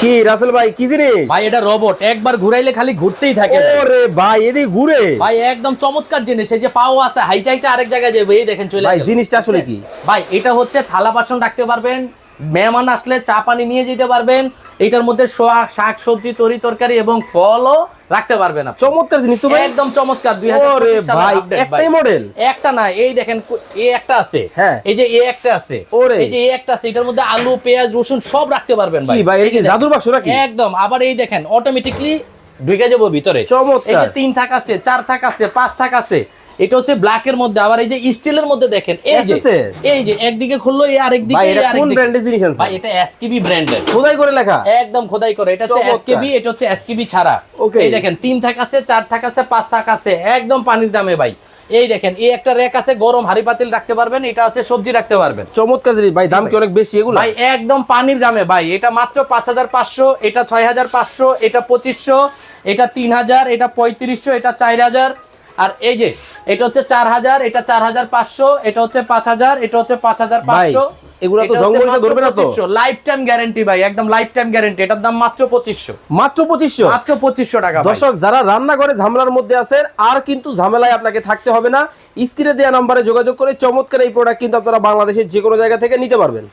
কি রাসেল ভাই কি জিনিস? ভাই এটা রোবট, একবার ঘুরাইলে খালি ঘুরতেই থাকে। ওরে ভাই এদিকে ঘুরে ভাই একদম চমৎকার জিনিস। এই যে পাও আছে, হাইটাইটা আরেক জায়গায় যাবে। এই দেখেন চলে ভাই গেল। জিনিসটা আসলে কি? ভাই এটা হচ্ছে থালা বাসন রাখতে পারবেন, মেহমান আসলে চা পানি নিয়ে যেতে পারবেন। এটার মধ্যে শাক সবজি তরি তরকারি এবং ফলও রাখতে পারবেন। চমৎকার জিনিস তো ভাই, একদম চমৎকার। ওরে ভাই একটাই মডেল, একটা না, এই দেখেন এই একটা আছে, হ্যাঁ এই যে এই একটা আছে, ওরে এই যে এই একটা আছে। এটার মধ্যে আলু পেঁয়াজ রসুন সব রাখতে পারবেন ভাই। কি ভাই এই কি জাদুর বাক্স নাকি? একদম। আবার এই দেখেন অটোমেটিকলি ঢুকে যাবো ভিতরে। চমৎকার। এই যে 3 থাক আছে, 4 থাক আছে, 5 থাক আছে। এটা হচ্ছে ব্ল্যাকের মধ্যে। আবার এই যে স্টিলের মধ্যে দেখেন, এই যে একদিকে খুললো এই আরেকদিকে। ভাই এটা কোন ব্র্যান্ডের জিনিস আছে ভাই? এটা এসকেবি ব্র্যান্ডের, খোদাই করে লেখা, একদম খোদাই করে। এটা হচ্ছে এসকেবি, এটা হচ্ছে এসকেবি ছাড়া। এই দেখেন 3 থাক আছে, 4 থাক আছে, 5 থাক আছে, একদম পানির দামে ভাই। এই দেখেন এই একটা র‍্যাক আছে, গরম হাড়ি পাতিল রাখতে পারবেন। এটা আছে সবজি রাখতে পারবেন। চমৎকার জিনিস ভাই। দাম কি অনেক বেশি এগুলো? ভাই একদম পানির দামে ভাই। এটা মাত্র 5500, এটা 6500, এটা 2500, এটা 3000, এটা 3500, এটা 4000। আর এই যে এটা হচ্ছে 4000, এটা 4500, এটা হচ্ছে 5000, এটা হচ্ছে 5500। এগুলো তো জঙ্গলে ধরবে না তো? লাইফ টাইম গ্যারান্টি ভাই, একদম লাইফ টাইম গ্যারান্টি। এটার দাম মাত্র 2500। মাত্র 2500? মাত্র 2500 টাকা। দর্শক যারা রান্না করে ঝামেলার মধ্যে আছেন, আর কিন্তু ঝামেলায় আপনাকে থাকতে হবে না। স্ক্রিনে দেওয়া নম্বরে যোগাযোগ করে চমৎকার এই প্রোডাক্ট কিন্তু আপনারা বাংলাদেশের যে কোনো জায়গা থেকে নিতে পারবেন।